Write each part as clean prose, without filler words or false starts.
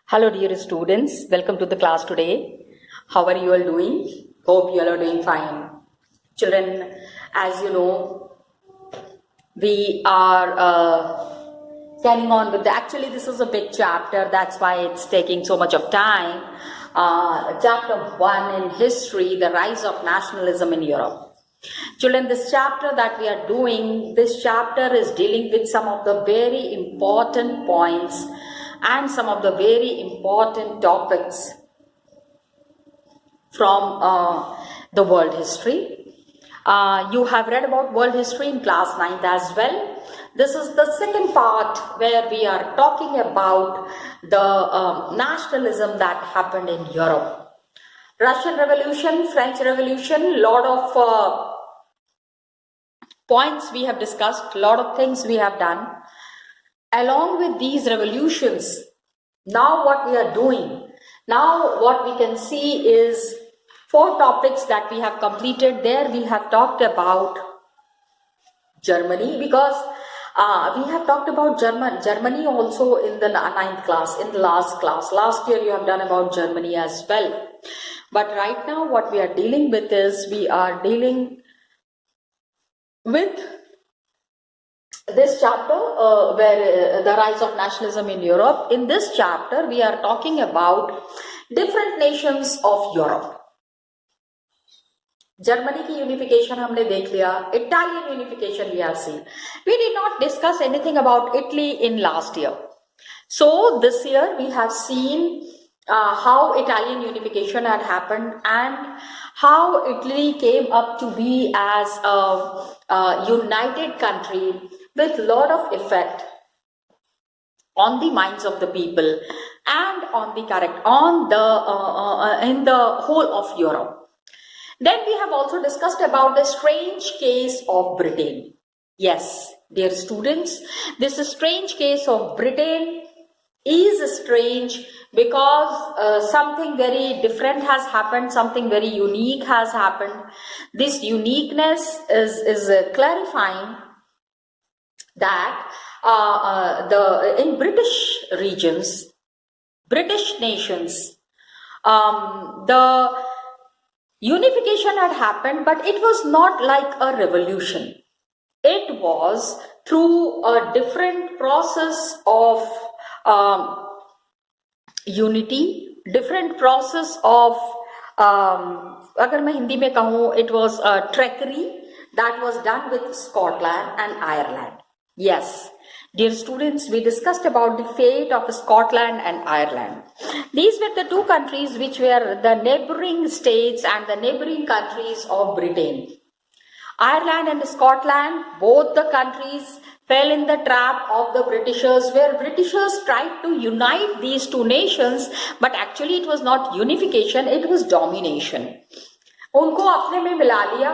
Hello dear students, welcome to the class today. How are you all doing? Hope you all are doing fine. Children, as you know, we are carrying on with actually this is a big chapter, that's why it's taking so much of time. Chapter 1 in history, the rise of nationalism in Europe. Children, this chapter that we are doing, this chapter is dealing with some of the very important points and some of the very important topics from the world history. You have read about world history in class 9th as well. This is the second part where we are talking about the nationalism that happened in Europe. Russian Revolution, French Revolution, lot of points we have discussed, lot of things we have done. Along with these revolutions, now what we are doing, now what we can see is 4 topics that we have completed. There we have talked about Germany, because we have talked about Germany also in the 9th class, in the last class. Last year you have done about Germany as well. But right now what we are dealing with is, we are dealing with this chapter where the rise of nationalism in Europe. In this chapter we are talking about different nations of Europe. Germany की unification हमने देख लिया, Italian unification we have seen. We did not discuss anything about Italy in last year. So this year we have seen how Italian unification had happened and how Italy came up to be as a united country with lot of effect on the minds of the people and on the in the whole of Europe. Then we have also discussed about the strange case of Britain. Yes, dear students, this strange case of Britain is strange because something very different has happened, something very unique has happened. This uniqueness is clarifying that in British regions, British nations, the unification had happened, but it was not like a revolution. It was through a different process of unity, different process of अगर मैं हिंदी में कहूँ, it was a trickery that was done with Scotland and Ireland. Yes, dear students, we discussed about the fate of Scotland and Ireland. These were the 2 countries which were the neighboring states and the neighboring countries of Britain. Ireland and Scotland, both the countries fell in the trap of the Britishers, where Britishers tried to unite these 2 nations, but actually it was not unification, it was domination. उनको अपने में मिला लिया,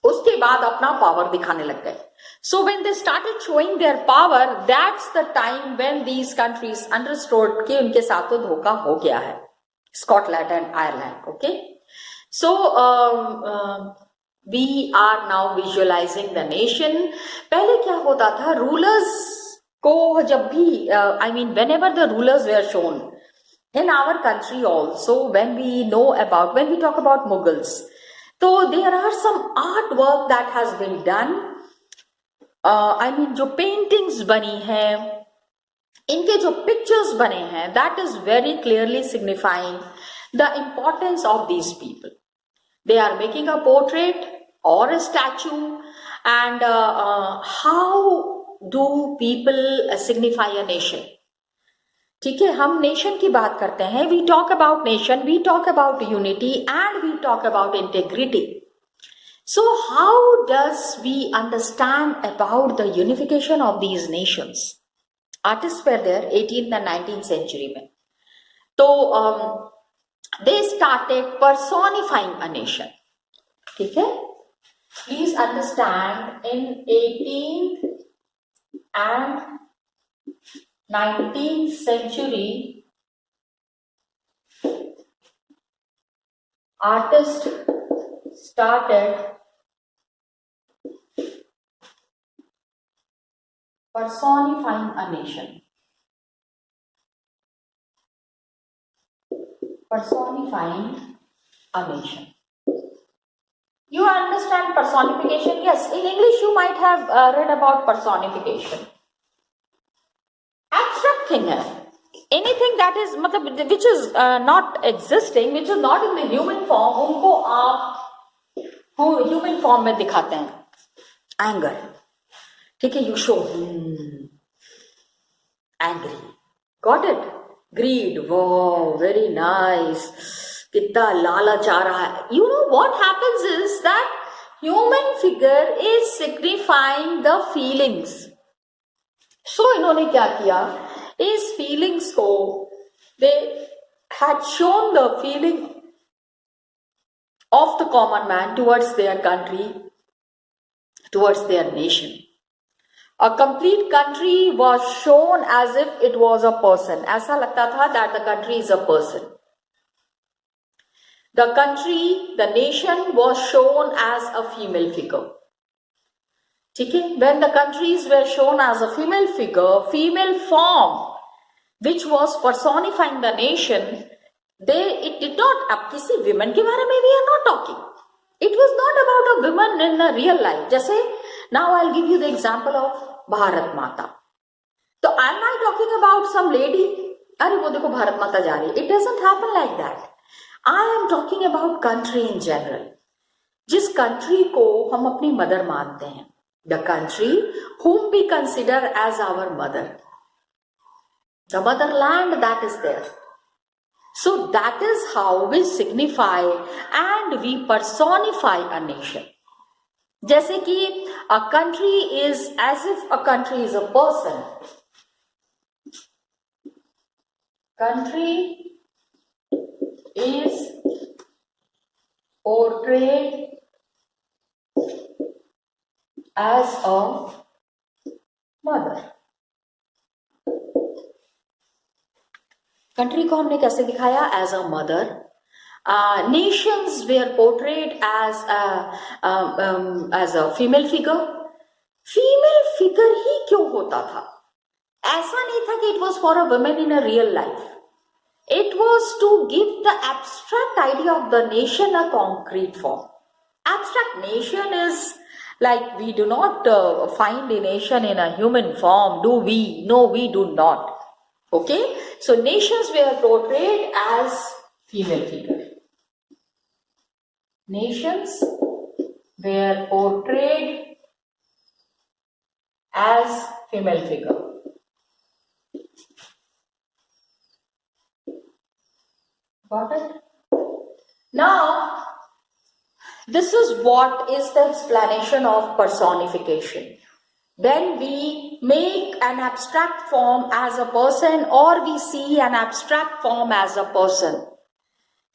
उसके बाद अपना power दिखाने लग गए. So when they started showing their power, that's the time when these countries understood कि उनके साथ तो धोखा हो गया है. Scotland and Ireland, okay? So we are now visualizing the nation. पहले क्या होता था, rulers को जब भी whenever the rulers were shown in our country also, when we talk about Mughals, so there are some artwork that has been done. जो paintings बनी हैं, इनके जो pictures बने हैं, that is very clearly signifying the importance of these people. They are making a portrait or a statue, and how do people signify a nation? ठीक है, हम nation की बात करते हैं. We talk about nation, we talk about unity, and we talk about integrity. So how does we understand about the unification of these nations? Artists were there 18th and 19th century में. So they started personifying a nation. ठीक है? Please understand, in 18th and 19th century, artists started personifying a nation. personifying a nation. You understand personification? Yes, in English you might have read about personification. Abstract thing है. Anything that is मतलब which is not existing, which is not in the human form, उनको आप human form में दिखाते हैं. Anger, ठीक है, you show angry. Got it? Greed, wow, very nice. कितना लालच आ रहा है. You know what happens is that human figure is signifying the feelings. So इन्होंने क्या किया, इस feelings को, they had shown the feeling of the common man towards their country, towards their nation. A complete country was shown as if it was a person. ऐसा लगता था that the country is a person. The country, the nation was shown as a female figure. ठीक है? When the countries were shown as a female figure, female form, which was personifying the nation, it did not, अब किसी women के बारे में we are not talking. It was not about a woman in a real life. जैसे now I'll give you the example of Bharat माता. तो am I talking about some lady? अरे वो देखो भारत माता जा रही है. It doesn't happen like that. I am talking about country in general. जिस country को हम अपनी mother मानते हैं. The country whom we consider as our mother. The motherland that is there. So that is how we signify and we personify a nation. जैसे कि a country is as if a country is a person. Country is portrayed as a mother. Country को हमने कैसे दिखाया? As a mother. Nations were portrayed as a female figure. Female figure ही क्यों होता था? ऐसा नहीं था कि it was for a women in a real life. It was to give the abstract idea of the nation a concrete form. Abstract nation is like we do not find a nation in a human form, do we? No, we do not. Okay, so nations were portrayed as female figure. Nations were portrayed as female figure. Got it? Now, this is what is the explanation of personification. When we make an abstract form as a person or we see an abstract form as a person,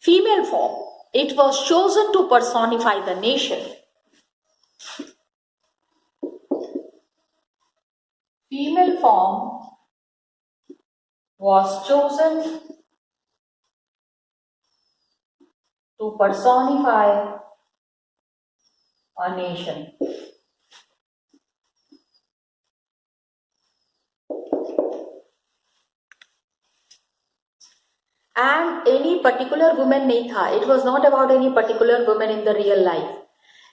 female form, it was chosen to personify the nation. Female form was chosen to personify a nation. And any particular woman नहीं था. It was not about any particular woman in the real life.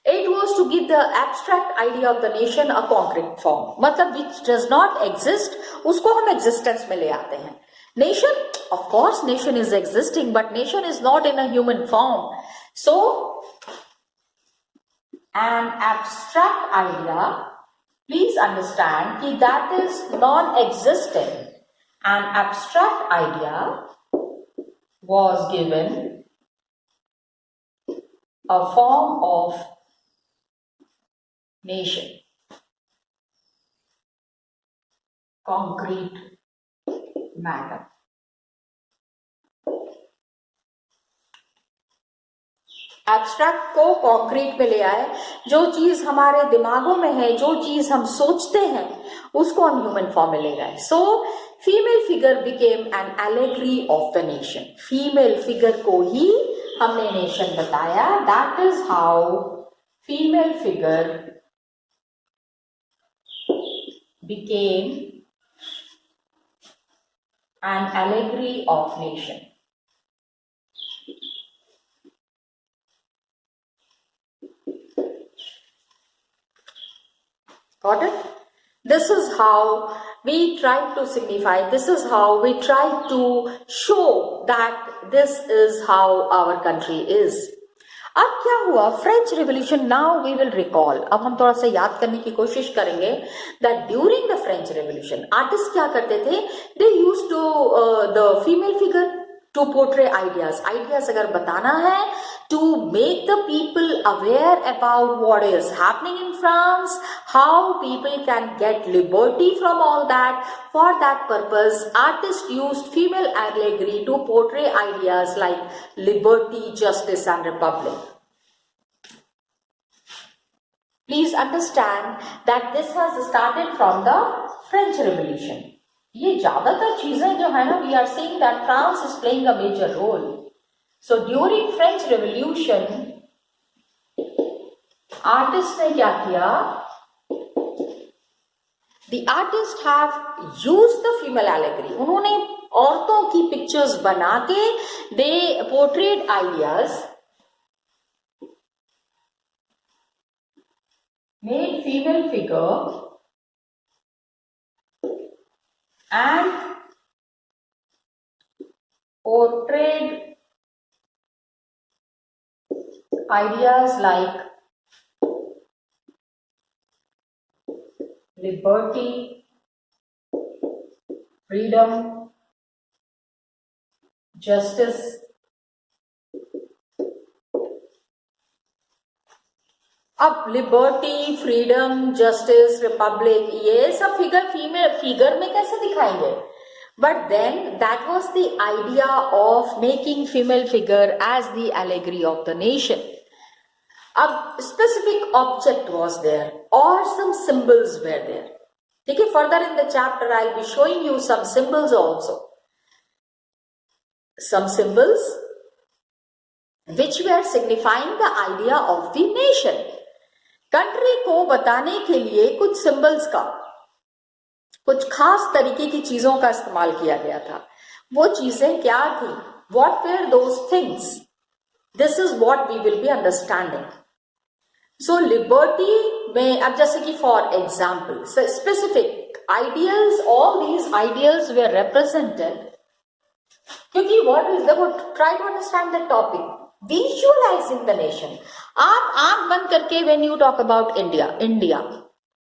It was to give the abstract idea of the nation a concrete form. मतलब which does not exist, उसको हम existence में ले आते हैं. Nation, of course, nation is existing, but nation is not in a human form. So, an abstract idea, please understand कि that is non-existent. An abstract idea was given a form of nation, concrete matter. Abstract को concrete में ले आए. जो चीज हमारे दिमागों में है, जो चीज हम सोचते हैं, उसको हम ह्यूमन फॉर्म में ले गए. So female figure became an allegory of the nation. Female figure को ही हमने नेशन बताया. That is how female figure became an allegory of nation. Got it? This is how we try to signify, this is how we try to show that this is how our country is. अब क्या हुआ, French revolution, now we will recall, अब हम थोड़ा सा याद करने की कोशिश करेंगे that during the French revolution artist क्या करते थे, they use to the female figure to portray ideas, ideas अगर बताना है, to make the people aware about what is happening in France, how people can get liberty from all that. For that purpose, artists used female allegory to portray ideas like liberty, justice and republic. Please understand that this has started from the French Revolution. ये ज्यादातर चीजें जो है ना, we are saying that France is playing a major role. So during French Revolution, artists ने क्या किया? The artists have used the female allegory. उन्होंने औरतों की पिक्चर्स बना के they portrayed ideas, made female figure and portrayed ideas like liberty, freedom, justice, अब liberty, freedom, justice, Republic, ये सब फिगर फीमेल फिगर में कैसे दिखाएंगे? But then that was the idea of making female figure as the allegory of the nation. A specific object was there or some symbols were there. Okay, further in the chapter I'll be showing you some symbols also. Some symbols which were signifying the idea of the nation. Country को बताने के लिए कुछ symbols का, कुछ खास तरीके की चीजों का इस्तेमाल किया गया था. वो चीजें क्या थी? What were those things? This is what we will be understanding. So liberty में, अब जैसे कि for example, specific ideals, all these ideals were represented. क्योंकि what is the, try to understand the topic. Visualizing the nation. आप आंख बंद करके when you talk about India,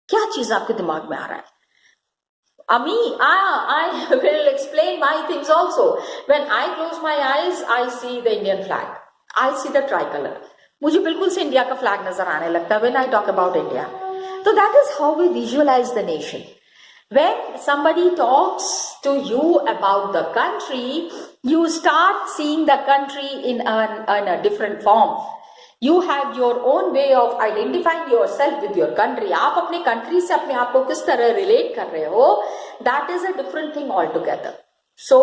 क्या चीज आपके दिमाग में आ रहा है? I will explain my things also. When I close my eyes, I see the Indian flag. I see the tricolor. मुझे बिल्कुल से इंडिया का फ्लैग नजर आने लगता है when I talk about India. So that is how we visualize the nation. When somebody talks to you about the country, you start seeing the country in a different form. You have your own way of identifying yourself with your country. आप अपने country से अपने आप को किस तरह relate कर रहे हो, that is a different thing altogether. So,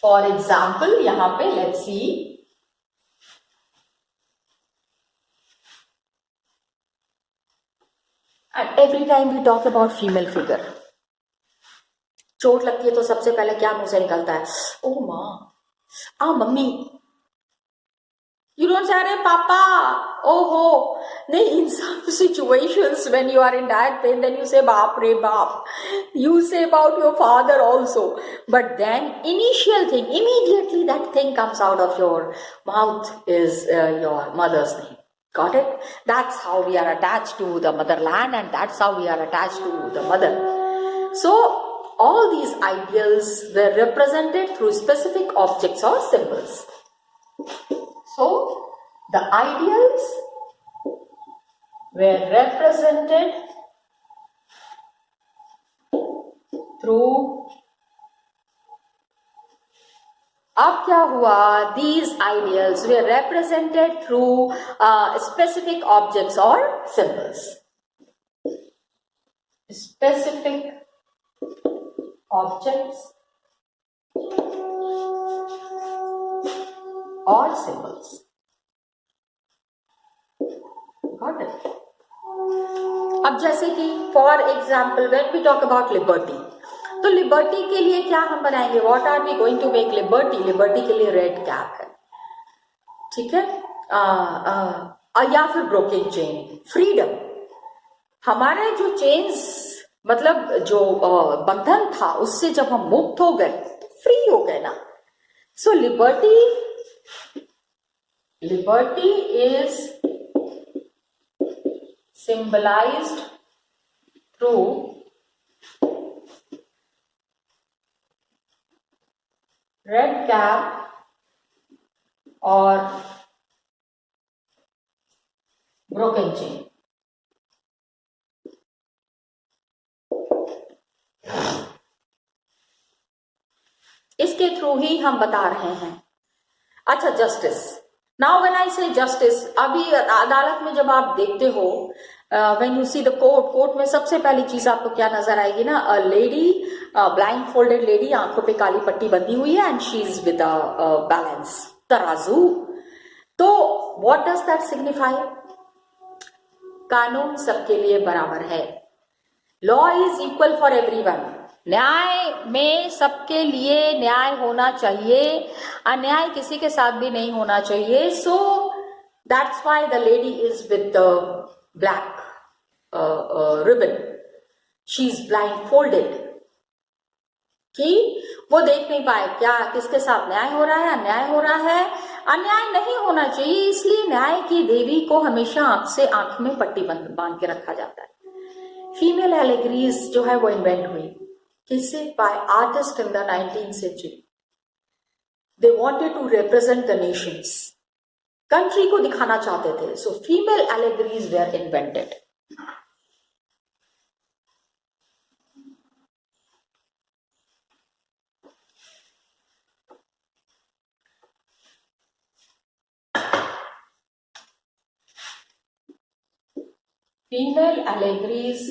for example, यहाँ पे let's see. And every time we talk about female figure, चोट लगती है तो सबसे पहले क्या मुंह से निकलता है? ओ माँ, mummy. You don't say, "Arey papa, oh ho." नहीं, in some situations when you are in that pain, then you say, "Baap re baap." You say about your father also. But then initial thing, immediately that thing comes out of your mouth is your mother's name. Got it? That's how we are attached to the motherland and that's how we are attached to the mother. So all these ideals were represented through specific objects or symbols. So, the ideals were represented through, अब क्या हुआ? These ideals were represented through specific objects or symbols. Specific objects or symbols. Got it? अब जैसे कि for example when we talk about liberty, तो liberty के लिए क्या हम बनाएंगे? What are we going to make liberty? Liberty के लिए रेड कैप है, ठीक है, या फिर ब्रोकन चेन. फ्रीडम, हमारे जो चेन्स मतलब जो बंधन था उससे जब हम मुक्त हो गए तो फ्री हो गए ना. So liberty is symbolized through red cap or broken chain. इसके थ्रू ही हम बता रहे हैं. अच्छा, जस्टिस. नाउ व्हेन आई से जस्टिस, अभी अदालत में जब आप देखते हो, when you see the court में सबसे पहली चीज आपको क्या नजर आएगी ना, a lady, blind folded lady, आंखों पे काली पट्टी बंधी हुई है, and she is with a balance, तराजू. तो व्हाट डज दैट सिग्निफाई? कानून सबके लिए बराबर है. Law is equal for everyone. न्याय में सबके लिए न्याय होना चाहिए, अन्याय किसी के साथ भी नहीं होना चाहिए. So that's why the lady is with the black ribbon. She is blind folded, कि वो देख नहीं पाए क्या किसके साथ न्याय हो रहा है, अन्याय हो रहा है. अन्याय नहीं होना चाहिए, इसलिए न्याय की देवी को हमेशा आंख में पट्टी बांध के रखा जाता है. फीमेल एलेगरीज जो है वो इन्वेंट हुई किससे? By artist in the 19th century. They wanted to represent the nations, country को दिखाना चाहते थे. So female allegories were invented. Female allegories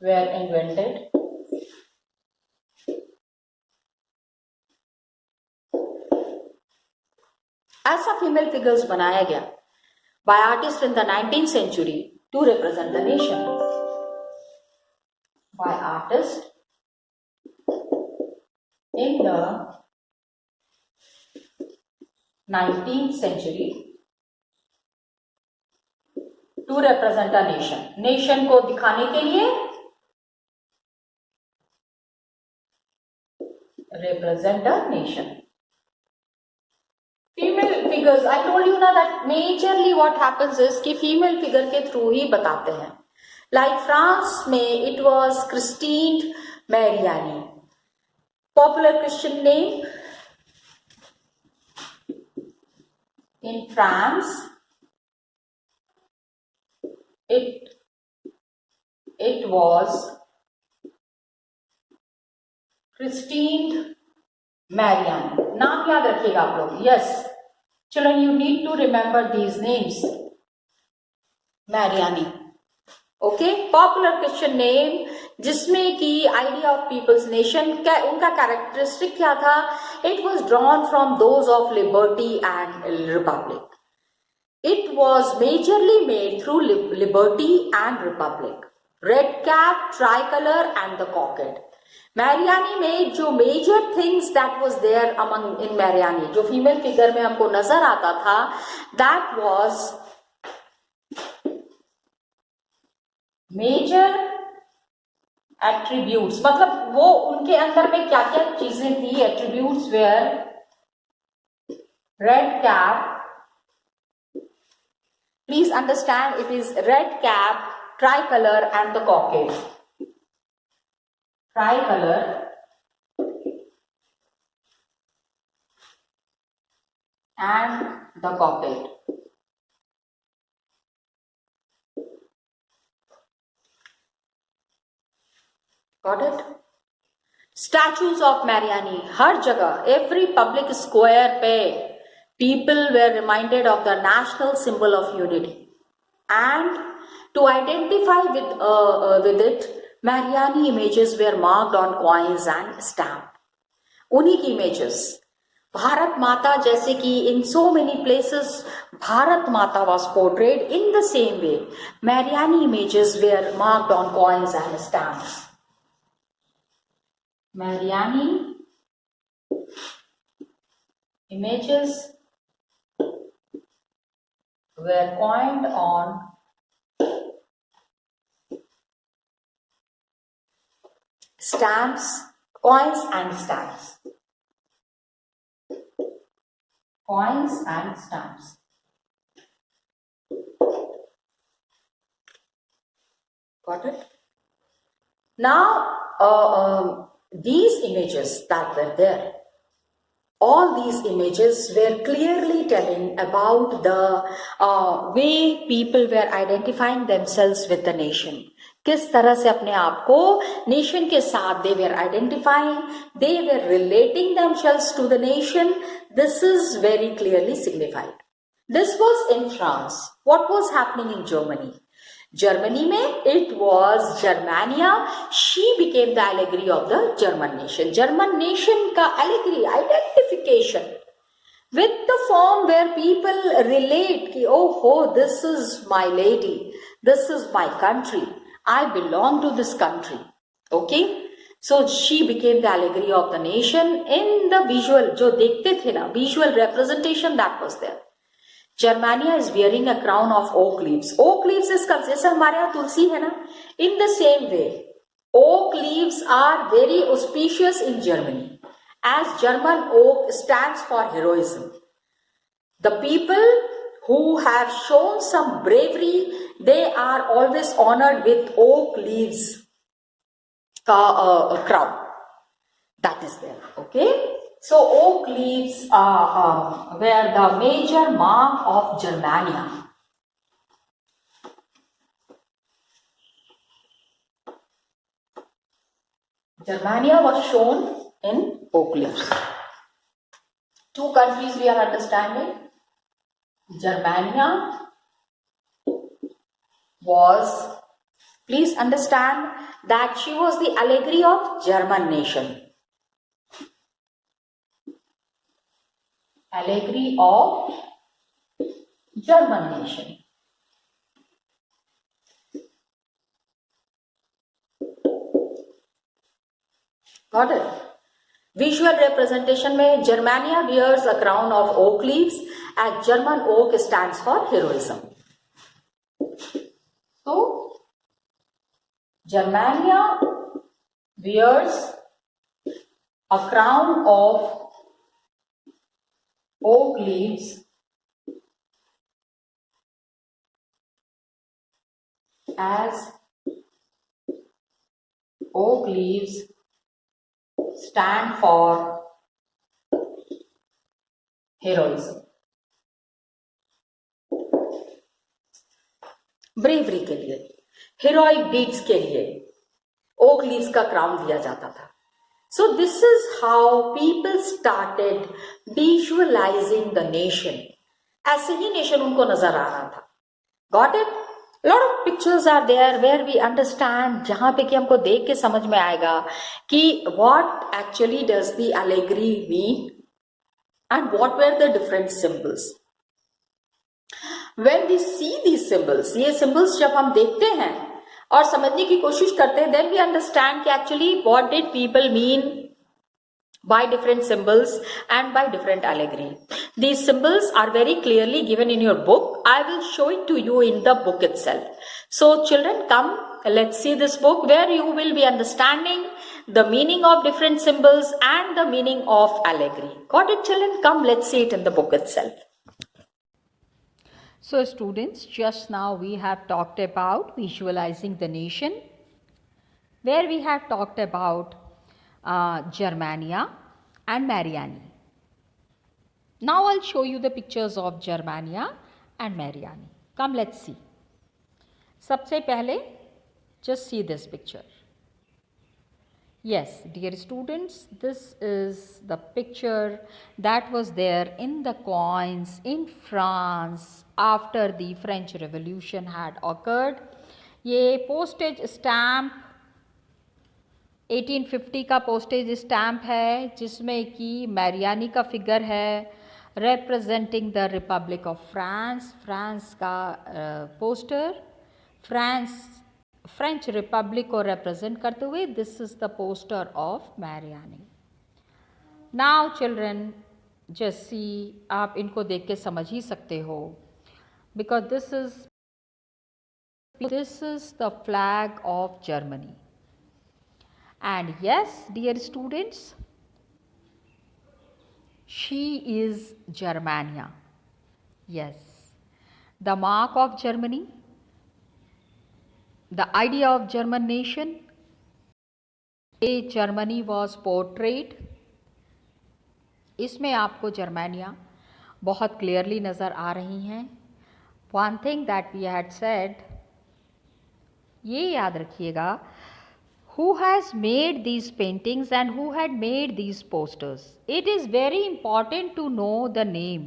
were invented ऐसा फीमेल फिगर्स बनाया गया by artists in the 19th century to represent the nation. By artists in the 19th century to represent a nation. Nation को दिखाने के लिए, represent a nation. Female figures, I told you ना that majorly what happens is कि female figure के through ही बताते हैं. Like France में it was Christine Mariani, popular Christian name. In France, it was Christine Mariani. नाम याद रखिएगा आप लोग. Yes, children, you need to remember these names. Mariani. Okay, popular Christian name, जिसमें कि idea of people's nation, उनका characteristic क्या था? It was drawn from those of liberty and republic. It was majorly made through liberty and republic. Red cap, tricolor and the cockade. Mariani में जो major things that was there among in Mariani, जो female figure में हमको नजर आता था, that was major attributes. मतलब वो उनके अंदर में क्या क्या चीजें थी? Attributes were red cap. Please understand, it is red cap, tricolor and the cockade. Tricolor and the cockade. Got it? Statues of Mariani, हर जगह, every public square पे people were reminded of the national symbol of unity, and to identify with it, Mariani images were marked on coins and stamp. उन्हीं की images, Bharat माता, जैसे कि in so many places Bharat माता was portrayed, in the same way Mariani images were marked on coins and stamps. Mariani images were coined on stamps, coins and stamps. Coins and stamps. Got it? Now, these images that were there, all these images were clearly telling about the way people were identifying themselves with the nation. किस तरह से अपने आप को nation के साथ they were identifying, they were relating themselves to the nation. This is very clearly signified. This was in France. What was happening in Germany? Germany में it was Germania. She became the allegory of the German nation. German nation का allegory, identification with the form where people relate कि oh, this is my lady, this is my country, I belong to this country. Okay, so she became the allegory of the nation in the visual जो देखते थे ना, visual representation that was there. Germania is wearing a crown of oak leaves. Oak leaves is जैसे हमारे यहाँ तुलसी है ना, in the same way oak leaves are very auspicious in Germany, as German oak stands for heroism. The people who have shown some bravery, they are always honored with oak leaves crown that is there. Okay, so oak leaves were the major mark of Germania. Germania was shown in oak leaves. Two countries we are understanding. Germania was, please understand that she was the allegory of German nation. Allegory of German nation. Got it? Visual representation में Germania wears a crown of oak leaves, as German oak stands for heroism. So Germania wears a crown of oak leaves as oak leaves stand for heroism. Bravery के लिए, heroic deeds के लिए oak leaves का crown दिया जाता था. So this is how people started visualizing the nation. ऐसे ही nation उनको नजर आ रहा था. Got it? A lot of pictures are there where we understand, जहाँ पे कि हमको देख के समझ में आएगा कि what actually does the allegory mean and what were the different symbols. When we see these symbols, ये symbols जब हम देखते हैं और समझने की कोशिश करते हैं, then we understand कि actually what did people mean by different symbols and by different allegory. These symbols are very clearly given in your book. I will show it to you in the book itself. So children, come, let's see this book where you will be understanding the meaning of different symbols and the meaning of allegory. Got it, children? Come, let's see it in the book itself. So students, just now we have talked about visualizing the nation, where we have talked about Germania and Mariani. Now I'll show you the pictures of Germania and Mariani. Come, let's see. सबसे पहले just see this picture. Yes, dear students, this is the picture that was there in the coins in France after the French Revolution had occurred. ये postage stamp 1850 का postage stamp है जिसमें कि मैरियानी का figure है representing the Republic of France. France का poster French Republic को represent करते हुए this is the poster of Mariani. Now children, just see, आप इनको देख के समझ ही सकते हो because this is the flag of Germany. And yes, dear students, she is Germania. Yes, the mark of Germany, the idea of German nation, Germany was portrayed. इसमें आपको जर्मानिया बहुत क्लियरली नज़र आ रही हैं. One thing that we had said, ये याद रखिएगा, who has made these paintings and who had made these posters. It is very important to know the name.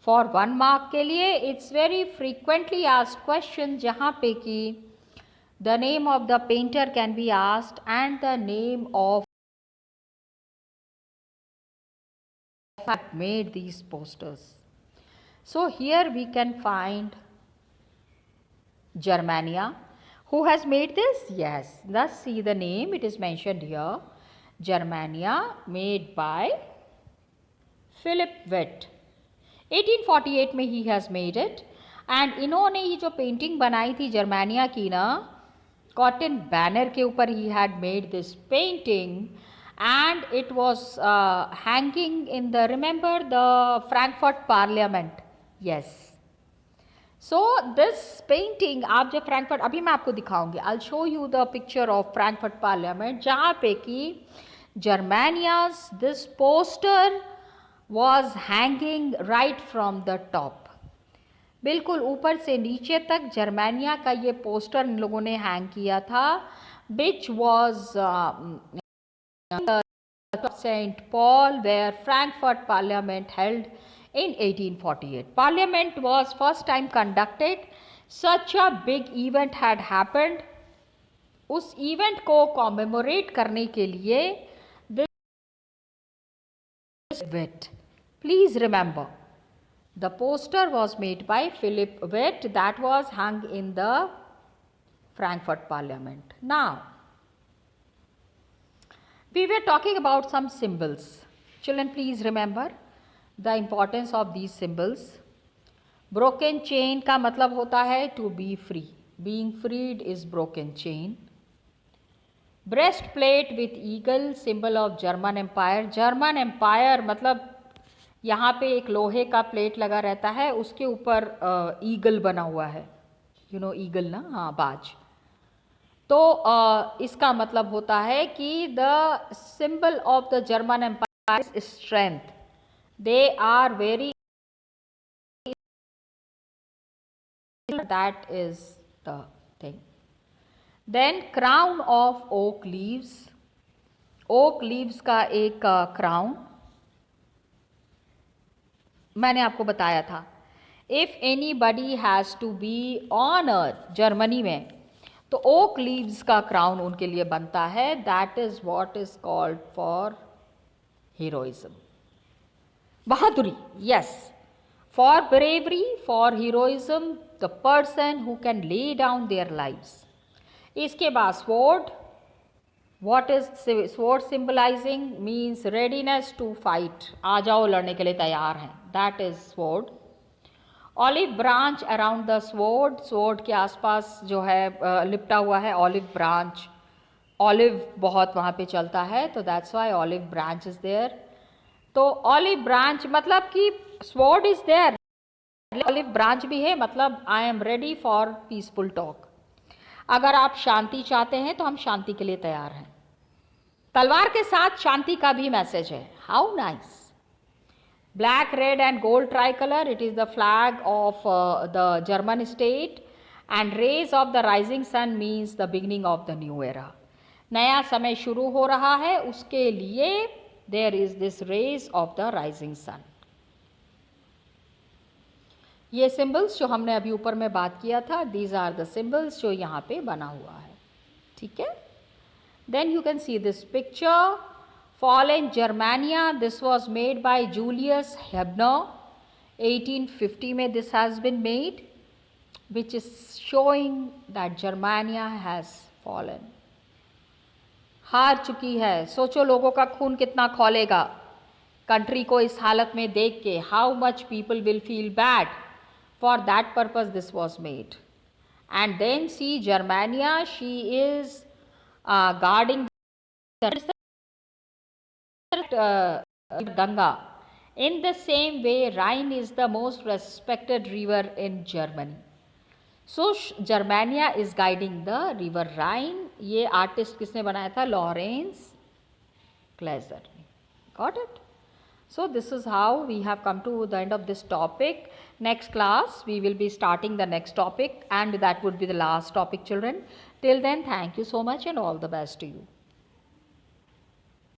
For 1 mark के लिए it's very frequently asked question जहाँ पे कि the name of the painter can be asked and the name of that made these posters. So here we can find Germania. Who has made this? Yes, thus see the name, it is mentioned here, Germania, made by Philip Witt. 1848 में he has made it. And इन्होंने ये जो painting बनाई थी जर्मानिया की ना, cotton banner के ऊपर he had made this painting and it was hanging in the, remember the Frankfurt Parliament. Yes. So this painting, आप जब फ्रैंकफर्ट, अभी मैं आपको दिखाऊंगी, I'll show you the picture of Frankfurt Parliament, जहाँ पे कि Germania's this poster was hanging right from the top. बिल्कुल ऊपर से नीचे तक जर्मानिया का ये पोस्टर इन लोगों ने हैंग किया था, which was St. Paul, where Frankfurt Parliament held in 1848. Parliament was first time conducted. Such a big event had happened. उस इवेंट को कॉमेमोरेट करने के लिए this Witt. Please remember, the poster was made by Philip Witt that was hung in the Frankfurt Parliament. Now, we were talking about some symbols. Children, please remember the importance of these symbols. Broken chain का मतलब होता है to be free. Being freed is broken chain. Breastplate with eagle, symbol of German Empire. German Empire मतलब यहाँ पे एक लोहे का प्लेट लगा रहता है, उसके ऊपर ईगल बना हुआ है. You know ईगल ना, हाँ, बाज. तो इसका मतलब होता है कि the symbol of the German empire is strength. They are very, that is the thing. Then crown of oak leaves. Oak leaves का एक क्राउन मैंने आपको बताया था. If anybody has to be honoured Germany में, तो ओक लीव्स का crown उनके लिए बनता है. That is what is called for heroism, बहादुरी. Yes, for bravery, for heroism, the person who can lay down their lives. इसके बाद sword. What is sword symbolising? Means readiness to fight. आ जाओ, लड़ने के लिए तैयार हैं. That is sword. Olive branch around the sword. Sword के आसपास जो है लिपटा हुआ है ऑलिव ब्रांच. ऑलिव बहुत वहाँ पे चलता है, तो that's why olive branch is there. तो ऑलिव ब्रांच मतलब कि sword is there, olive branch भी है, मतलब I am ready for peaceful talk. अगर आप शांति चाहते हैं तो हम शांति के लिए तैयार हैं. तलवार के साथ शांति का भी मैसेज है. How nice. Black, red and gold tricolor, it is the flag of the German state, and rays of the rising sun means the beginning of the new era. नया समय शुरू हो रहा है, उसके लिए there is this rays of the rising sun. ये symbols जो हमने अभी ऊपर में बात किया था, these are the symbols जो यहाँ पे बना हुआ है. ठीक है. Then you can see this picture. Fallen Germania, this was made by Julius Hebner. 1850 में this has been made, which is showing that Germania has fallen. हार चुकी है. सोचो लोगों का खून कितना खौलेगा कंट्री को इस हालत में देख के. How much people will feel bad. For that purpose this was made. And then see Germania, she is guarding Ganga. In the same way, Rhine is the most respected river in Germany. So Germania is guiding the river Rhine. ये artist किसने बनाया था? Lawrence क्लेजर. Got it? So this is how we have come to the end of this topic. Next class we will be starting the next topic, and that would be the last topic, children. Till then, thank you so much and all the best to you.